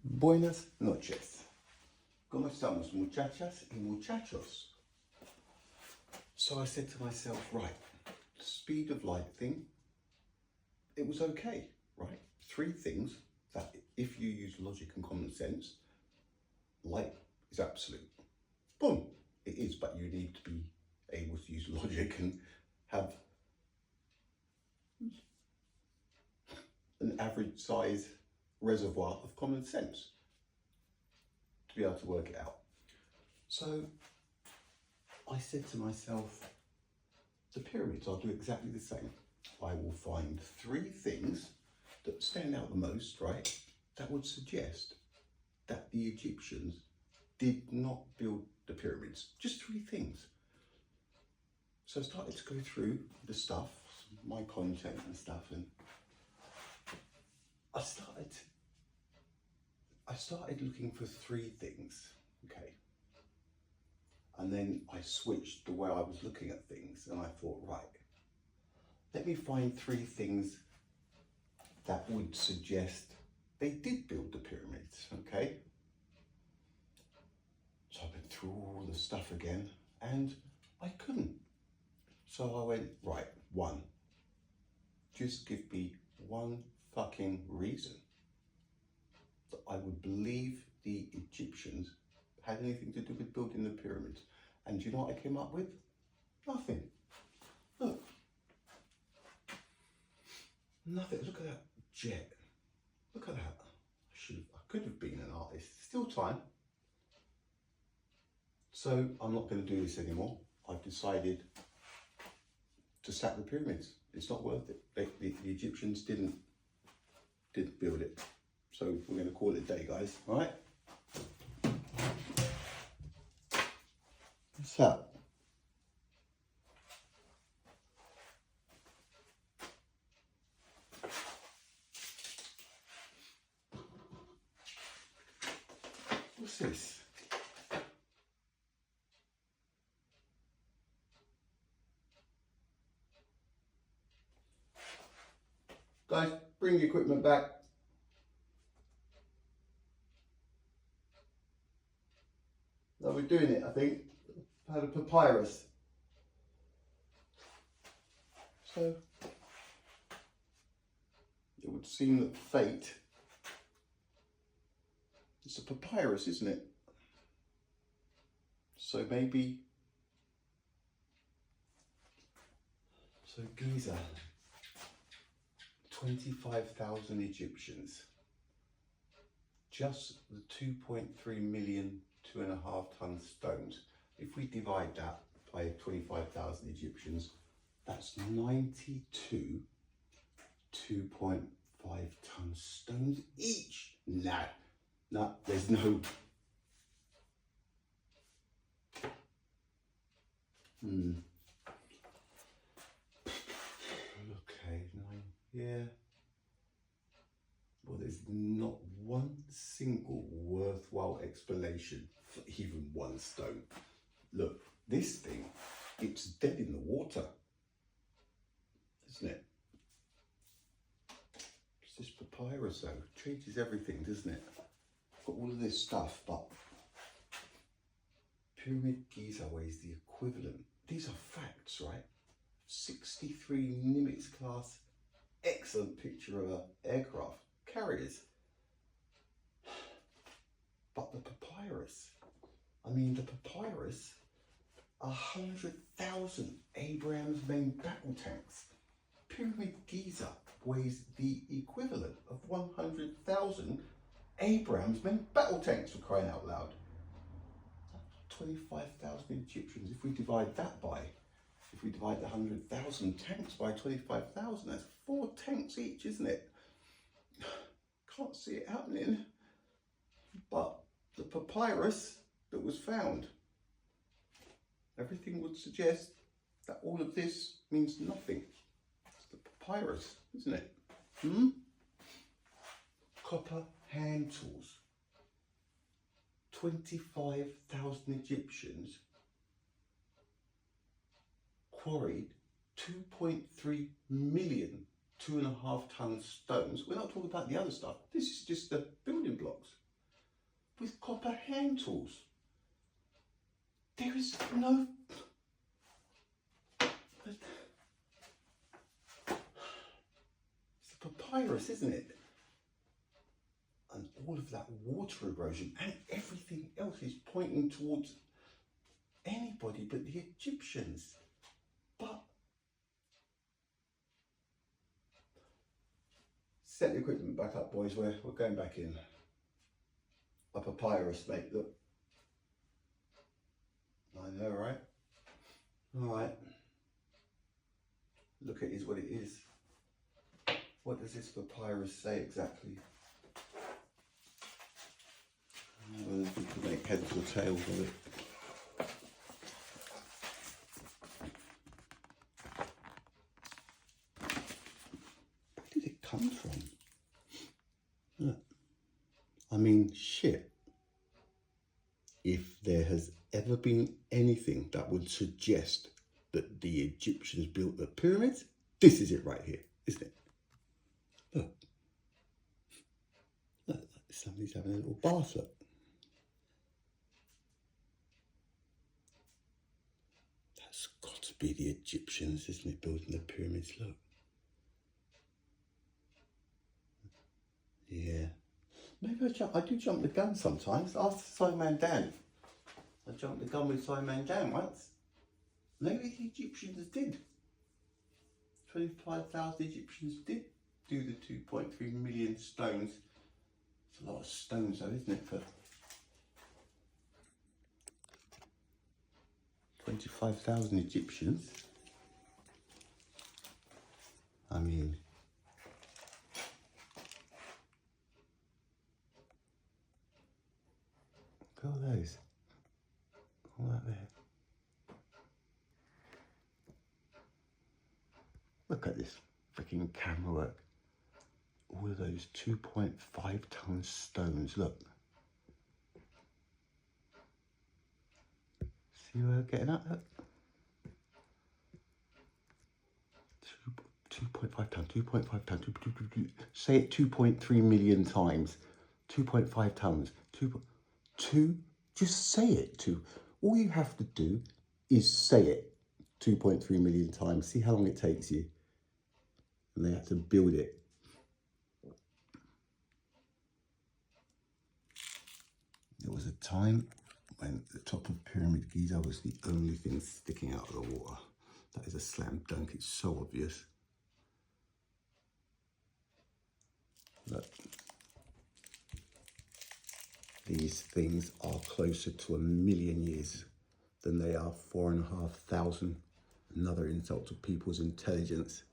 Buenas noches. ¿Cómo estamos, muchachas y muchachos? So I said to myself, right, the speed of light thing, it was okay, right? Three things that if you use logic and common sense, light is absolute. Boom, it is, but you need to be able to use logic and have an average size reservoir of common sense to be able to work it out. So I said to myself, the pyramids, I'll do exactly the same. I will find three things that stand out the most, right, that would suggest that the Egyptians did not build the pyramids. Just three things. So I started to go through the stuff, my content and stuff, and I started looking for three things, okay? And then I switched the way I was looking at things, and I thought, right, let me find three things that would suggest they did build the pyramids, okay? So I went through all the stuff again, and I couldn't. So I went, right, one, just give me one fucking reason that I would believe the Egyptians had anything to do with building the pyramids. And do you know what I came up with? Nothing. Look. Nothing. Look at that jet. Look at that. I could have been an artist. Still time. So I'm not going to do this anymore. I've decided to sack the pyramids. It's not worth it. The Egyptians didn't build it. So we're going to call it a day, guys. All right? What's that? What's this? Guys, bring the equipment back. No, we're doing it, I think. I had a papyrus. So it would seem that fate, it's a papyrus, isn't it? So maybe, so Giza, 25,000 Egyptians, just the 2.3 million 2.5 ton stones. If we divide that by 25,000 Egyptians, that's 92 2.5 ton stones each. No, there's no. Okay, yeah. Well, there's not one single worthwhile explanation for even one stone. Look, this thing, it's dead in the water, isn't it? It's this papyrus though, changes everything, doesn't it? Got all of this stuff, but Pyramid Giza weighs the equivalent. These are facts, right? 63 Nimitz class, excellent picture of an aircraft carriers. But the papyrus, the papyrus, 100,000 Abraham's main battle tanks. Pyramid Giza weighs the equivalent of 100,000 Abraham's main battle tanks, for crying out loud. 25,000 Egyptians, if we divide the 100,000 tanks by 25,000, that's 4 tanks each, isn't it? Can't see it happening. But the papyrus that was found, everything would suggest that all of this means nothing. It's the papyrus, isn't it? Copper hand tools. 25,000 Egyptians quarried 2.3 million 2.5 ton stones. We're not talking about the other stuff. This is just the building blocks. No. It's a papyrus, isn't it? And all of that water erosion and everything else is pointing towards anybody but the Egyptians. But set the equipment back up, boys. We're going back in. A papyrus, mate. Look. I know, right? All right. Look, it is what it is. What does this papyrus say exactly? We can make heads or tails of it. Where did it come from? Look. I mean, shit. If there has ever been anything that would suggest that the Egyptians built the pyramids, this is it right here, isn't it? Look. Look, somebody's having a little bath, look. That's got to be the Egyptians, isn't it, building the pyramids, look. Yeah. Maybe I do jump the gun sometimes. Ask Simon Dan. I jumped the gun with Simon Dan once. Maybe the Egyptians did. 25,000 Egyptians did do the 2.3 million stones. It's a lot of stones though, isn't it, for 25,000 Egyptians? I mean, look at all those. All that there. Look at this freaking camera work. All of those 2.5 ton stones, look. See where we're getting at? Look. 2.5 ton, 2.5 ton, say it 2.3 million times. 2.5 tons, 2, just say it. All you have to do is say it 2.3 million times. See how long it takes you. And they have to build it. There was a time when the top of Pyramid Giza was the only thing sticking out of the water. That is a slam dunk, it's so obvious. Look. These things are closer to 1 million years than they are 4,500. Another insult to people's intelligence.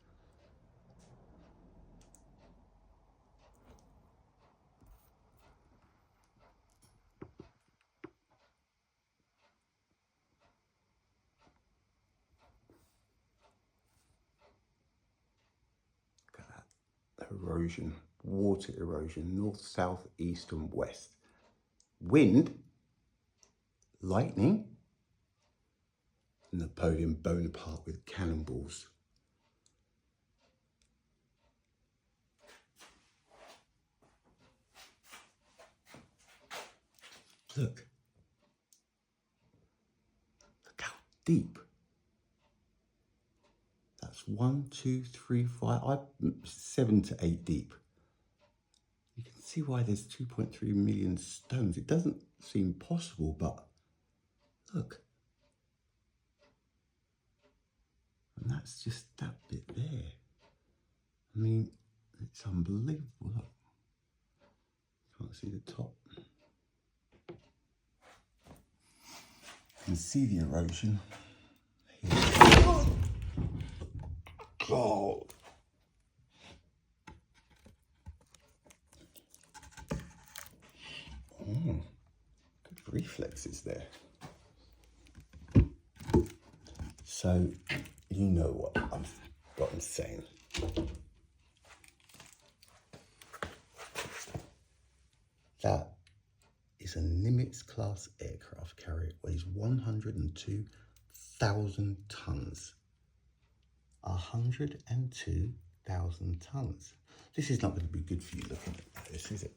Look at that. Erosion, water erosion, north, south, east and west. Wind, lightning, Napoleon Bonaparte with cannonballs. Look how deep. That's 1, 2, 3, 5, 7 to 8 deep. You can see why there's 2.3 million stones. It doesn't seem possible, but look. And that's just that bit there. I mean, it's unbelievable. Look. Can't see the top. You can see the erosion. God. Good reflexes there. So, you know what I'm saying. That is a Nimitz class aircraft carrier. It weighs 102,000 tons. 102,000 tons. This is not going to be good for you looking at this, is it?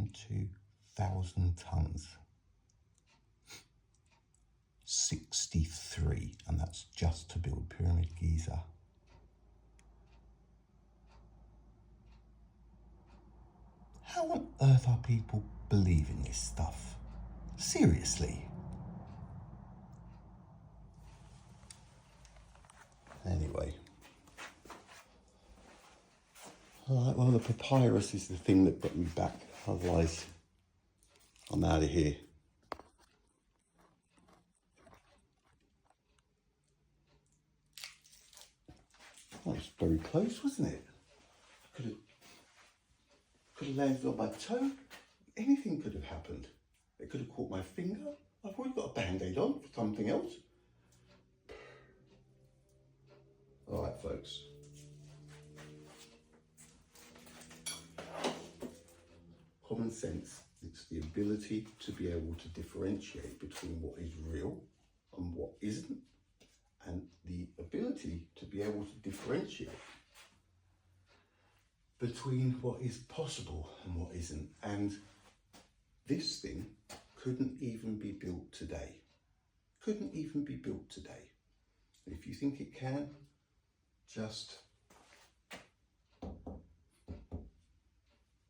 102,000 tons. 63, and that's just to build Pyramid Giza. How on earth are people believing this stuff? Seriously? Anyway. Alright, well, the papyrus is the thing that got me back. Otherwise, I'm out of here. Oh, it was very close, wasn't it? I could have landed on my toe. Anything could have happened. It could have caught my finger. I've already got a band-aid on for something else. All right, folks. Common sense. It's the ability to be able to differentiate between what is real and what isn't, and the ability to be able to differentiate between what is possible and what isn't. And this thing couldn't even be built today. Couldn't even be built today. If you think it can, just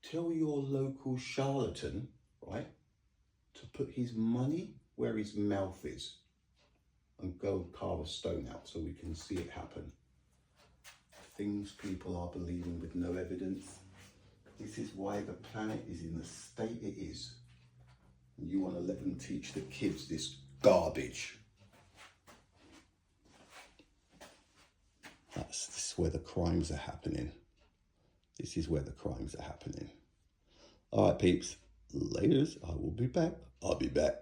tell your local charlatan, right, to put his money where his mouth is and go carve a stone out so we can see it happen. Things people are believing with no evidence. This is why the planet is in the state it is. And you want to let them teach the kids this garbage. This is where the crimes are happening. This is where the crimes are happening. All right, peeps. Laters. I will be back. I'll be back.